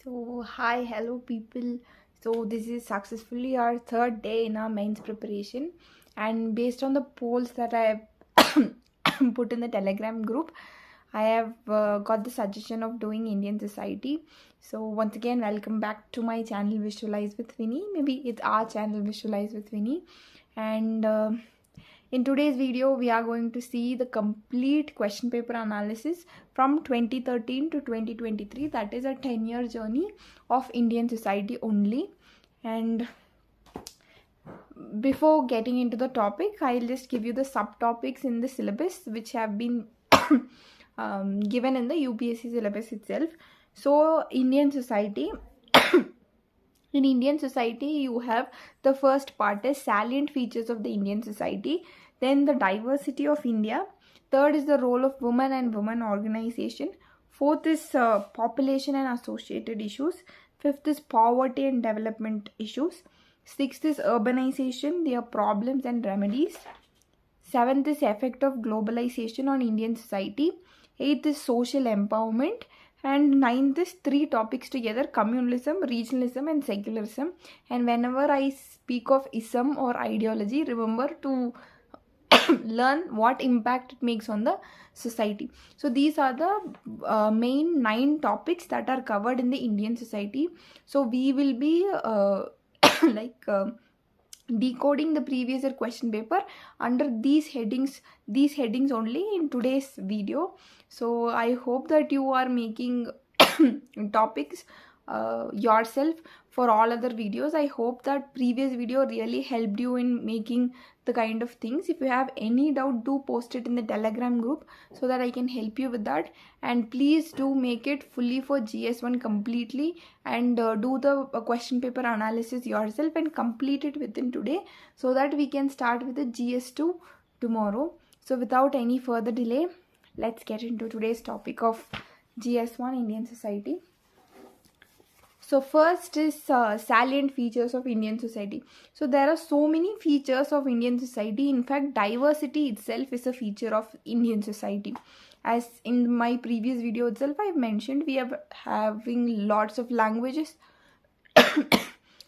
So, hi, hello, people. So, this is successfully our third day in our mains preparation, and based on the polls that I have put in the Telegram group, I have got the suggestion of doing Indian society. So, once again, welcome back to my channel Visualize with Winnie. Maybe it's our channel Visualize with Winnie, and in today's video, we are going to see the complete question paper analysis from 2013 to 2023. That is a 10-year journey of Indian society only. And before getting into the topic, I'll just give you the subtopics in the syllabus which have been given in the UPSC syllabus itself. So, Indian society. In Indian society, you have the first part is salient features of the Indian society, then the diversity of India, third is the role of women and women organization, fourth is population and associated issues, fifth is poverty and development issues, sixth is urbanization, their problems and remedies, seventh is effect of globalization on Indian society, eighth is social empowerment, and ninth is three topics together: communalism, regionalism and secularism. And whenever I speak of ism or ideology, remember to learn what impact it makes on the society. So these are the main 9 topics that are covered in the Indian society. So we will be like decoding the previous year question paper under these headings only in today's video. So I hope that you are making topics yourself for all other videos. I hope that previous video really helped you in making the kind of things. If you have any doubt, do post it in the Telegram group so that I can help you with that. And please do make it fully for GS1 completely, and do the question paper analysis yourself and complete it within today so that we can start with the GS2 tomorrow. So without any further delay, let's get into today's topic of GS1 Indian society. So first is salient features of Indian society. So there are so many features of Indian society. In fact, diversity itself is a feature of Indian society. As in my previous video itself, I've mentioned we are having lots of languages,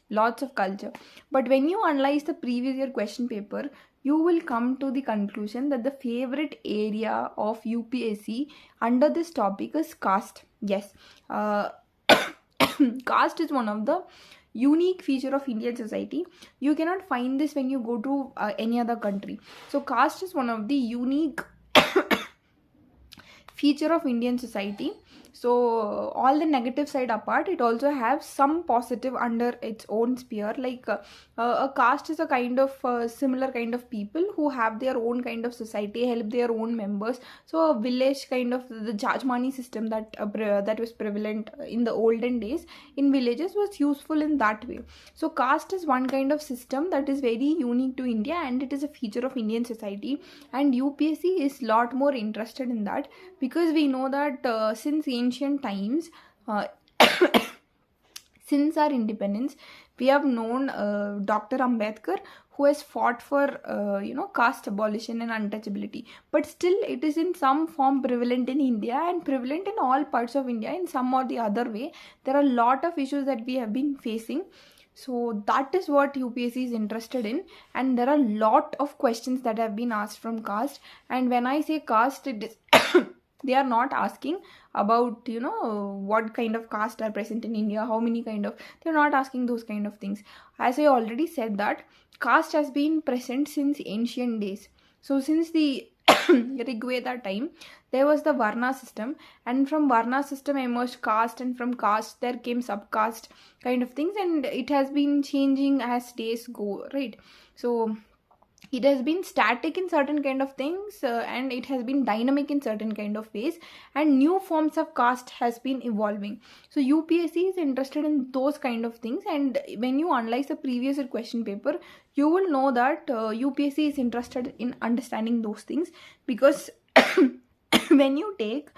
lots of culture. But when you analyze the previous year question paper, you will come to the conclusion that the favorite area of UPSC under this topic is caste. Yes. Caste is one of the unique feature of Indian society. You cannot find this when you go to any other country. So caste is one of the unique feature of Indian society. So all the negative side apart, it also has some positive under its own sphere. Like a caste is a kind of similar kind of people who have their own kind of society, help their own members. So a village kind of the jajmani system that that was prevalent in the olden days in villages was useful in that way. So caste is one kind of system that is very unique to India, and it is a feature of Indian society, and UPSC is lot more interested in that because we know that since ancient times, since our independence, we have known Dr. Ambedkar, who has fought for caste abolition and untouchability. But still, it is in some form prevalent in India and prevalent in all parts of India in some or the other way. There are a lot of issues that we have been facing. So that is what UPSC is interested in, and there are a lot of questions that have been asked from caste. And when I say caste, it is they are not asking about what kind of caste are present in India, how many kind of, they're not asking those kind of things. As I already said, that caste has been present since ancient days. So since the Rig Veda time, there was the Varna system, and from Varna system emerged caste, and from caste there came subcaste kind of things, and it has been changing as days go, right? So it has been static in certain kind of things, and it has been dynamic in certain kind of ways, and new forms of caste has been evolving. So UPSC is interested in those kind of things, and when you analyze the previous year question paper, you will know that UPSC is interested in understanding those things, because when you take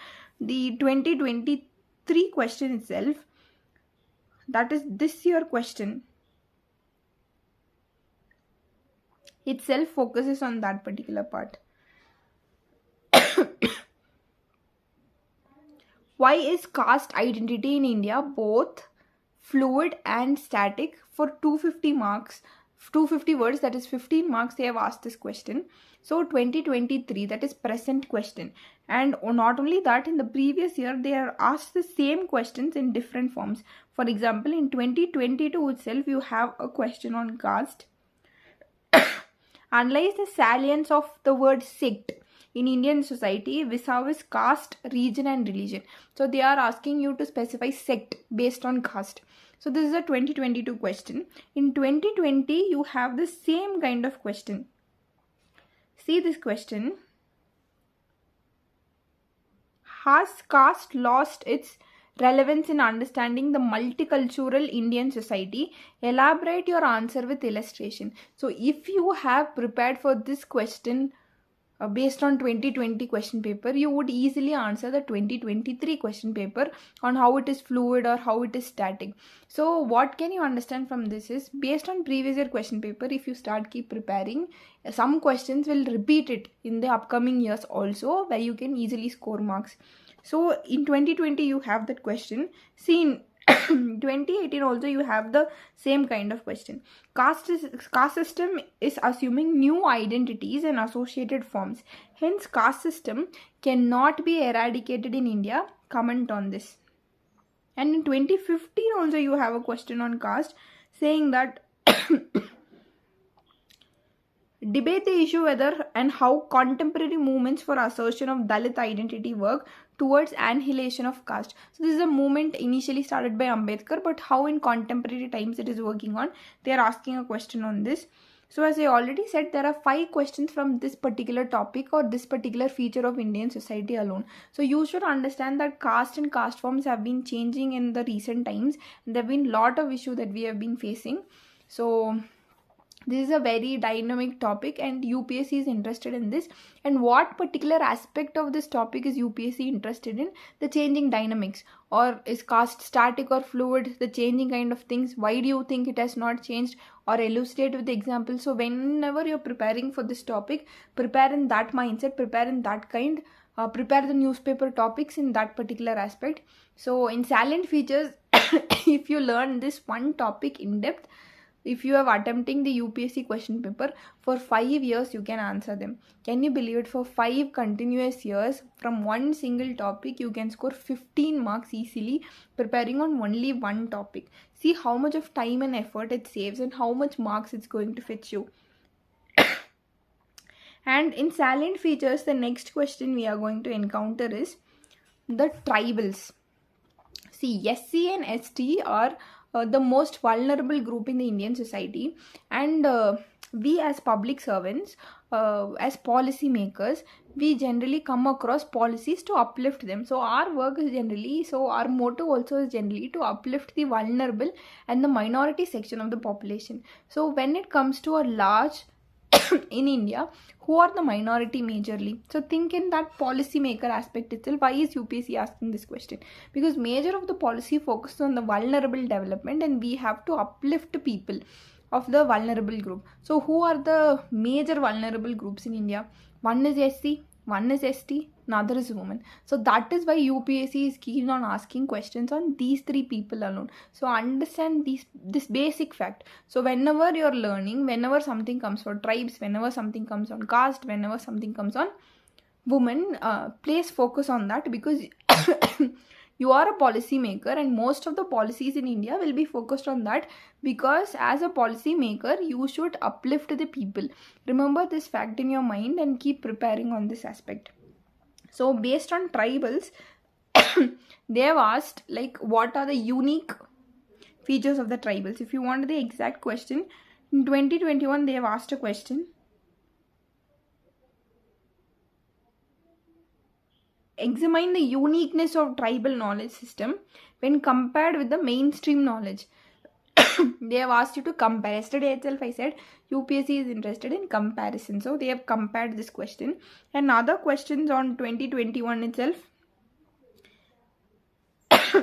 the 2023 question itself, that is this year question itself focuses on that particular part. Why is caste identity in India both fluid and static? For 250 marks, 250 words, that is 15 marks, they have asked this question. So 2023, that is present question. And not only that, in the previous year they are asked the same questions in different forms. For example, in 2022 itself, you have a question on caste. Analyze the salience of the word sect in Indian society vis-a-vis caste, region and religion. So they are asking you to specify sect based on caste. So this is a 2022 question. In 2020, you have the same kind of question. See this question. Has caste lost its relevance in understanding the multicultural Indian society? Elaborate your answer with illustration. So if you have prepared for this question based on 2020 question paper, you would easily answer the 2023 question paper on how it is fluid or how it is static. So what can you understand from this is, based on previous year question paper, if you keep preparing, some questions will repeat it in the upcoming years also, where you can easily score marks. So in 2020 you have that question. See, in 2018 also you have the same kind of question. Caste system is assuming new identities and associated forms. Hence, caste system cannot be eradicated in India. Comment on this. And in 2015 also you have a question on caste, saying that debate the issue whether and how contemporary movements for assertion of Dalit identity work towards annihilation of caste. So this is a movement initially started by Ambedkar, but how in contemporary times it is working on. They are asking a question on this. So as I already said, there are 5 questions from this particular topic or this particular feature of Indian society alone. So you should understand that caste and caste forms have been changing in the recent times. There have been a lot of issues that we have been facing. So this is a very dynamic topic and UPSC is interested in this. And what particular aspect of this topic is UPSC interested in? The changing dynamics, or is caste static or fluid, the changing kind of things. Why do you think it has not changed, or elucidate with the example. So whenever you're preparing for this topic, prepare in that mindset, prepare in that kind, prepare the newspaper topics in that particular aspect. So in salient features, if you learn this one topic in depth, if you are attempting the UPSC question paper for 5 years, you can answer them. Can you believe it? For 5 continuous years from one single topic, you can score 15 marks easily, preparing on only one topic. See how much of time and effort it saves and how much marks it's going to fetch you. And in salient features, the next question we are going to encounter is the tribals. See, SC and ST are the most vulnerable group in the Indian society, and we as public servants, as policy makers, we generally come across policies to uplift them. So our work is generally, so our motto also is generally to uplift the vulnerable and the minority section of the population. So when it comes to a large in India, who are the minority majorly? So think in that policy maker aspect itself. Why is UPSC asking this question? Because major of the policy focuses on the vulnerable development, and we have to uplift people of the vulnerable group. So who are the major vulnerable groups in India? One is SC, one is ST, another is women. So that is why UPSC is keen on asking questions on these 3 people alone. So understand this basic fact. So whenever you're learning, whenever something comes for tribes, whenever something comes on caste, whenever something comes on women, please focus on that, because you are a policy maker and most of the policies in India will be focused on that, because as a policy maker you should uplift the people. Remember this fact in your mind and keep preparing on this aspect. So based on tribals, they have asked like what are the unique features of the tribals. If you want the exact question, in 2021 they have asked a question. Examine the uniqueness of tribal knowledge system when compared with the mainstream knowledge. They have asked you to compare. Yesterday itself I said UPSC is interested in comparison. So they have compared this question. And other questions on 2021 itself.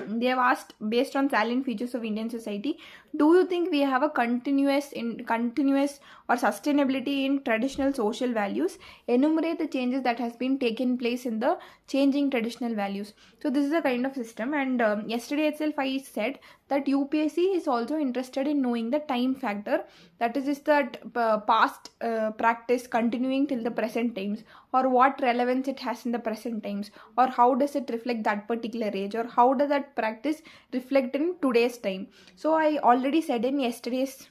they have asked, based on salient features of Indian society, do you think we have a continuous or sustainability in traditional social values? Enumerate the changes that has been taken place in the changing traditional values. So this is a kind of system, and yesterday itself I said that UPSC is also interested in knowing the time factor, that is that past practice continuing till the present times, or what relevance it has in the present times, or how does it reflect that particular age, or how does that practice reflect in today's time. So I already said in yesterday's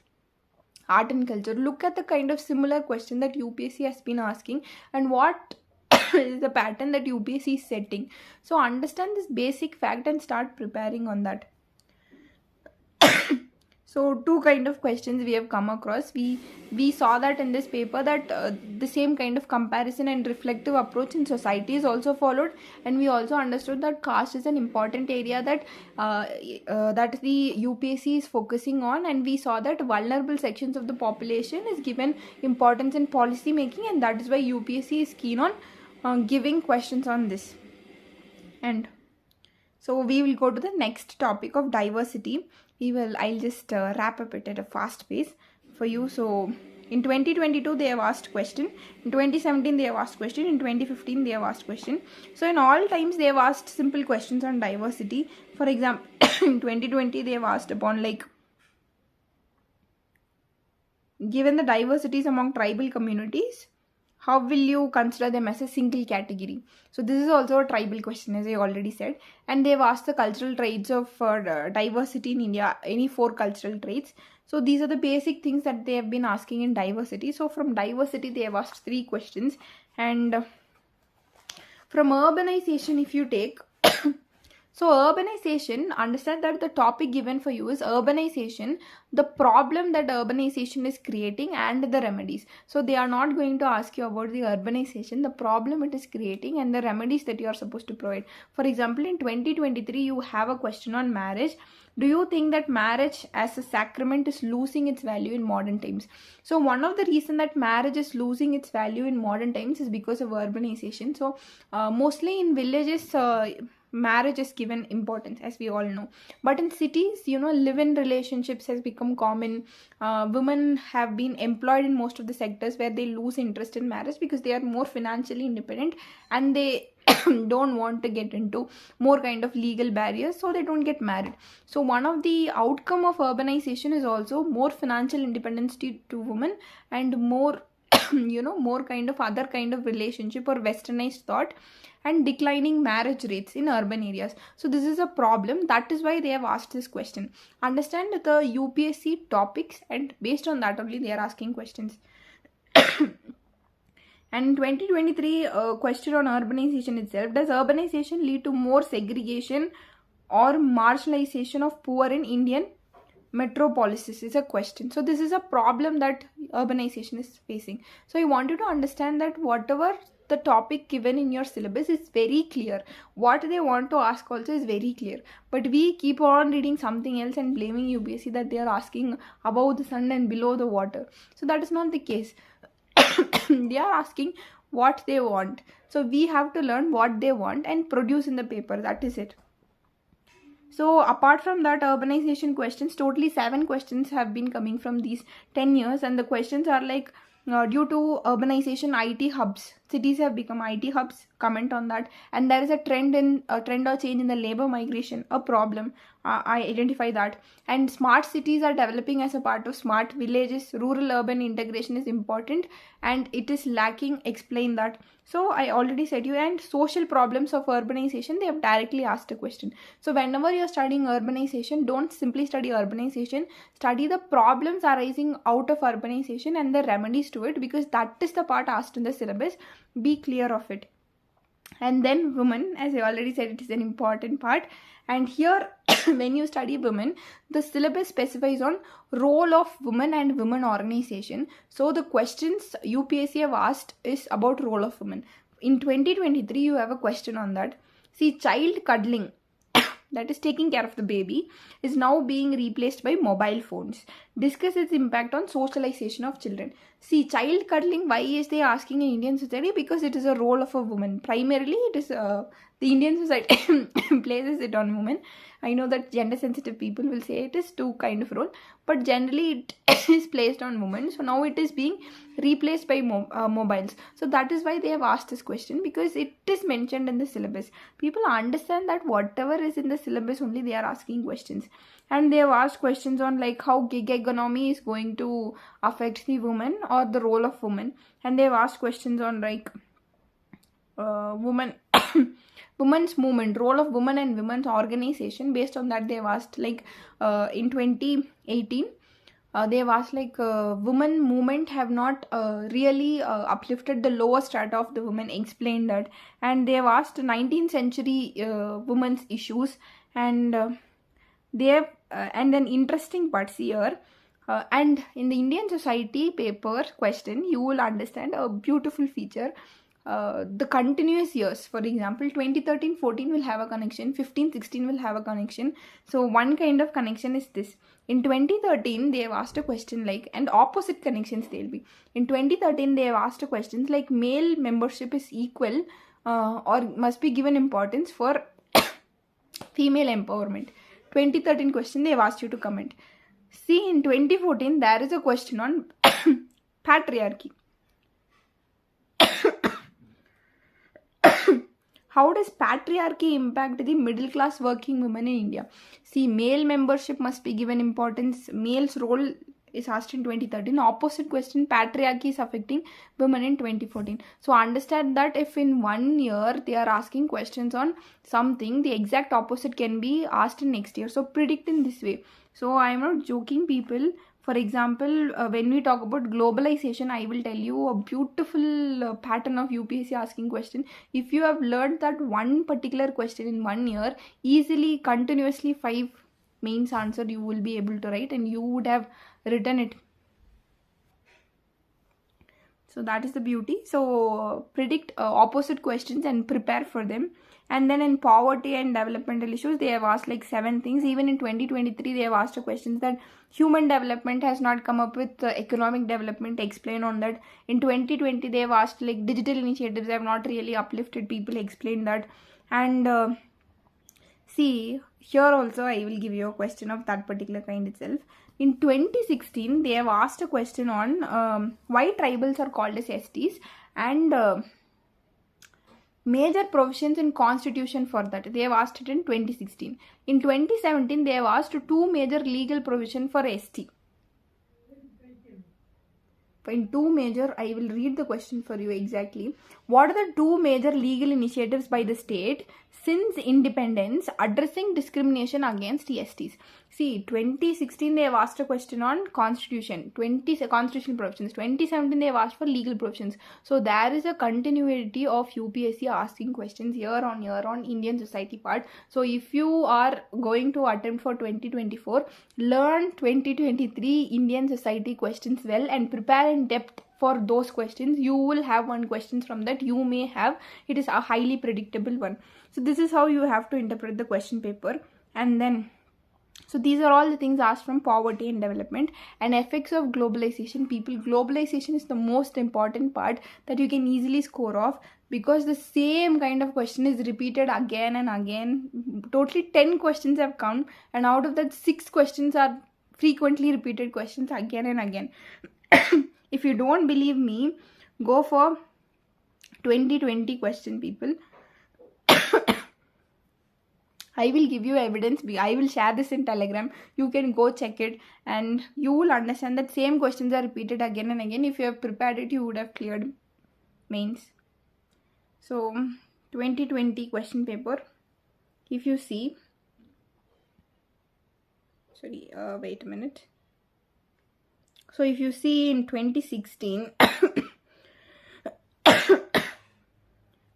art and culture, look at the kind of similar question that UPSC has been asking and what is the pattern that UPSC is setting. So understand this basic fact and start preparing on that. So two kind of questions we have come across. We saw that in this paper that the same kind of comparison and reflective approach in society is also followed, and we also understood that caste is an important area that that the UPSC is focusing on, and we saw that vulnerable sections of the population is given importance in policy making, and that is why UPSC is keen on giving questions on this. And so we will go to the next topic of diversity. I'll just wrap up it at a fast pace for you. So in 2022 they have asked question, in 2017 they have asked question, in 2015 they have asked question. So in all times they have asked simple questions on diversity. For example, in 2020 they have asked upon, like, given the diversities among tribal communities, how will you consider them as a single category? So this is also a tribal question, as I already said. And they've asked the cultural traits of diversity in India, any 4 cultural traits. So these are the basic things that they have been asking in diversity. So from diversity they have asked 3 questions. And from urbanization, if you take so urbanization, understand that the topic given for you is urbanization, the problem that urbanization is creating and the remedies. So they are not going to ask you about the urbanization, the problem it is creating and the remedies that you are supposed to provide. For example, in 2023 you have a question on marriage. Do you think that marriage as a sacrament is losing its value in modern times? So one of the reasons that marriage is losing its value in modern times is because of urbanization. So mostly in villages, marriage is given importance, as we all know, but in cities, live-in relationships has become common. Women have been employed in most of the sectors where they lose interest in marriage because they are more financially independent and they don't want to get into more kind of legal barriers, so they don't get married. So one of the outcome of urbanization is also more financial independence to women and more more kind of other kind of relationship or westernized thought and declining marriage rates in urban areas. So this is a problem. That is why they have asked this question. Understand the UPSC topics, and based on that only they are asking questions. And in 2023 question on urbanization itself, does urbanization lead to more segregation or marginalization of poor in Indian metropolises, is a question. So this is a problem that urbanization is facing. So I want you to understand that whatever the topic given in your syllabus is very clear. What they want to ask also is very clear. But we keep on reading something else and blaming UPSC that they are asking above the sun and below the water. So that is not the case. They are asking what they want. So we have to learn what they want and produce in the paper. That is it. So apart from that urbanization questions, totally 7 questions have been coming from these 10 years, and the questions are like, due to urbanization, IT hubs, cities have become IT hubs, comment on that. And there is a trend or change in the labor migration, a problem, I identify that. And smart cities are developing as a part of smart villages. Rural urban integration is important and it is lacking, explain that. So I already said you. And social problems of urbanization, they have directly asked a question. So whenever you are studying urbanization, don't simply study urbanization, study the problems arising out of urbanization and the remedies to it, because that is the part asked in the syllabus. Be clear of it. And then women, as I already said, it is an important part. And here when you study women, the syllabus specifies on role of women and women organization. So the questions UPSC have asked is about role of women. In 2023 you have a question on that. See, child cuddling, that is taking care of the baby, is now being replaced by mobile phones. Discuss its impact on socialization of children. See, child cuddling, why is they asking in Indian society? Because it is a role of a woman. Primarily, it is the Indian society places it on women. I know that gender sensitive people will say it is two kind of role, but generally it is placed on women. So now it is being replaced by mobiles. So that is why they have asked this question, because it is mentioned in the syllabus. People understand that whatever is in the syllabus only they are asking questions. And they have asked questions on like how gig economy is going to affect the woman or the role of women. And they have asked questions on like women women's movement, role of women and women's organization. Based on that, they have asked like in 2018 they have asked like women movement have not really uplifted the lower strata of the women, explain that. And they have asked 19th century women's issues. And they have and an interesting parts here. And in the Indian society paper question, you will understand a beautiful feature. The continuous years, for example 2013-14 will have a connection, 15-16 will have a connection. So one kind of connection is this. In 2013 they have asked a question like, and opposite connections they'll be. In 2013 they have asked a questions like male membership is equal or must be given importance for female empowerment. 2013 question they have asked you to comment. See, in 2014 there is a question on patriarchy. How does patriarchy impact the middle class working women in India? See, male membership must be given importance. Male's role is asked in 2013. Opposite question, patriarchy is affecting women in 2014. So understand that if in 1 year they are asking questions on something, the exact opposite can be asked in next year. So predict in this way. So I am not joking, people. For example, when we talk about globalization, I will tell you a beautiful pattern of UPSC asking question. If you have learned that one particular question in 1 year, easily, continuously 5 mains answer you will be able to write, and you would have written it. So that is the beauty. So predict opposite questions and prepare for them. And then in poverty and developmental issues, they have asked like 7 things. Even in 2023, they have asked a questions that human development has not come up with economic development. Explain on that. In 2020, they have asked like digital initiatives have not really uplifted people. Explain that. And see, here also I will give you a question of that particular kind itself. In 2016, they have asked a question on why tribals are called as STs and major provisions in constitution for that. They have asked it in 2016. In 2017, they have asked 2 major legal provision for ST. In 2 major, I will read the question for you exactly. What are the 2 major legal initiatives by the state since independence addressing discrimination against STs? See, 2016 they have asked a question on constitution, constitutional provisions. 2017 they have asked for legal provisions. So there is a continuity of UPSC asking questions year on Indian society part. So if you are going to attempt for 2024, learn 2023 Indian society questions well and prepare in depth for those questions. You will have 1 question from that. You may have. It is a highly predictable one. So this is how you have to interpret the question paper. And then, so these are all the things asked from poverty and development. And effects of globalization. People, globalization is the most important part that you can easily score off, because the same kind of question is repeated again and again. Totally 10 questions have come, and out of that 6 questions are frequently repeated questions again and again. If you don't believe me, go for 2020 question, people. I will give you evidence. I will share this in Telegram. You can go check it and you will understand that same questions are repeated again and again. If you have prepared it, you would have cleared mains. So 2020 question paper. If you see, sorry, wait a minute. So if you see in 2016,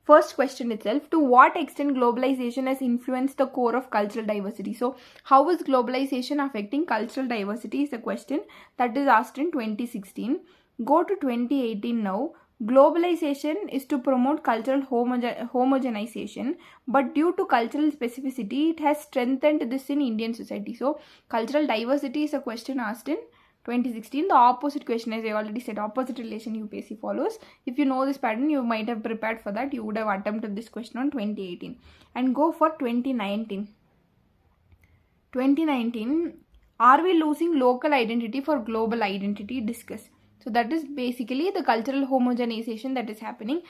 first question itself, to what extent globalization has influenced the core of cultural diversity? So how is globalization affecting cultural diversity is the question that is asked in 2016. Go to 2018 now. Globalization is to promote cultural homogenization, but due to cultural specificity, it has strengthened this in Indian society. So cultural diversity is a question asked in 2016. The opposite question, as I already said, opposite relation UPSC follows. If you know this pattern, you might have prepared for that. You would have attempted this question on 2018. And go for 2019. 2019, are we losing local identity for global identity? Discuss. So that is basically the cultural homogenization that is happening.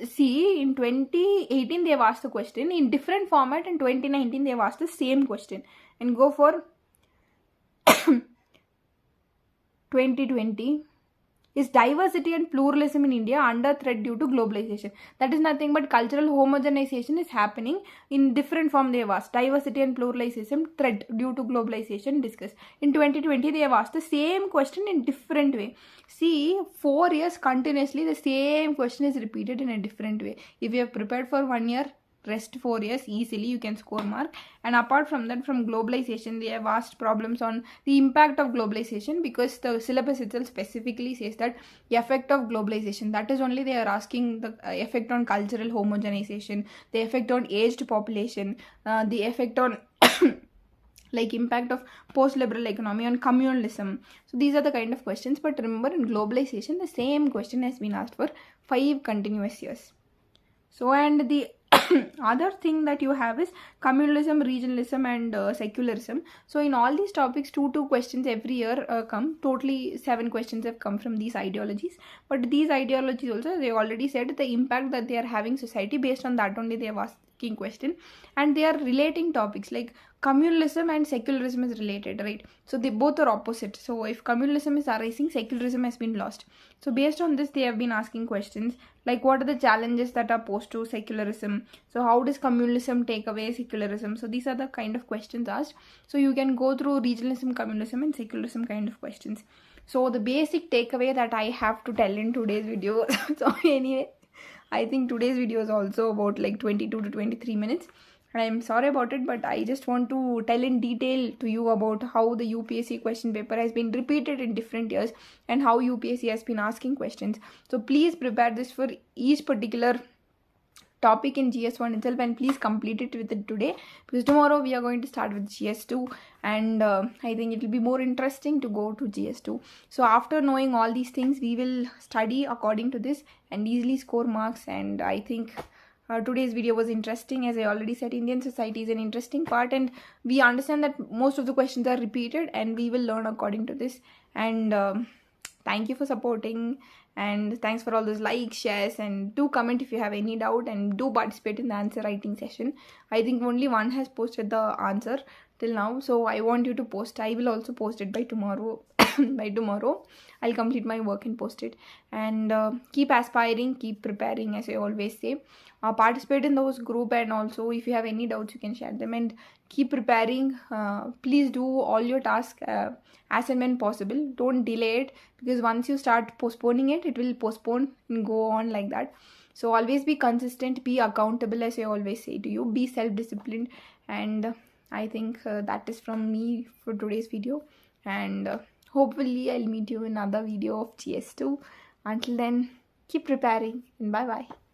See, in 2018 they have asked the question in different format. In 2019 they have asked the same question. And go for 2020. Is diversity and pluralism in India under threat due to globalization? That is nothing but cultural homogenization is happening in different form. They have asked diversity and pluralism threat due to globalization. Discuss. In 2020 they have asked the same question in different way. See, 4 years continuously the same question is repeated in a different way. If you have prepared for 1 year, rest 4 years, easily you can score mark. And apart from that, from globalization, they have asked problems on the impact of globalization, because the syllabus itself specifically says that the effect of globalization, that is only they are asking the effect on cultural homogenization, the effect on aged population, the effect on like impact of post-liberal economy on communalism. So these are the kind of questions. But remember, in globalization, the same question has been asked for 5 continuous years. So, and the other thing that you have is communalism, regionalism and secularism. So in all these topics, two questions every year come. Totally 7 questions have come from these ideologies. But these ideologies also, they already said the impact that they are having society, based on that only they are asking question. And they are relating topics, like communalism and secularism is related, right? So they both are opposite. So if communalism is arising, secularism has been lost. So based on this, they have been asking questions like, what are the challenges that are posed to secularism? So how does communalism take away secularism? So these are the kind of questions asked. So you can go through regionalism, communalism and secularism kind of questions. So the basic takeaway that I have to tell in today's video. So anyway, I think today's video is also about like 22 to 23 minutes. I am sorry about it, but I just want to tell in detail to you about how the UPSC question paper has been repeated in different years and how UPSC has been asking questions. So please prepare this for each particular topic in GS1 itself, and please complete it with it today, because tomorrow we are going to start with GS2, and I think it will be more interesting to go to GS2. So after knowing all these things, we will study according to this and easily score marks. And I think today's video was interesting. As I already said, Indian society is an interesting part, and we understand that most of the questions are repeated, and we will learn according to this. And thank you for supporting, and thanks for all those likes, shares, and do comment if you have any doubt, and do participate in the answer writing session. I think only one has posted the answer till now, so I want you to post. I will also post it by tomorrow. By tomorrow I'll complete my work and post it. And keep aspiring, keep preparing, as I always say. Participate in those group, and also if you have any doubts you can share them, and keep preparing. Please do all your tasks as and when possible. Don't delay it, because once you start postponing it, it will postpone and go on like that. So always be consistent, be accountable, as I always say to you, be self-disciplined. And I think that is from me for today's video. And hopefully I'll meet you in another video of GS2. Until then, keep preparing, and bye bye.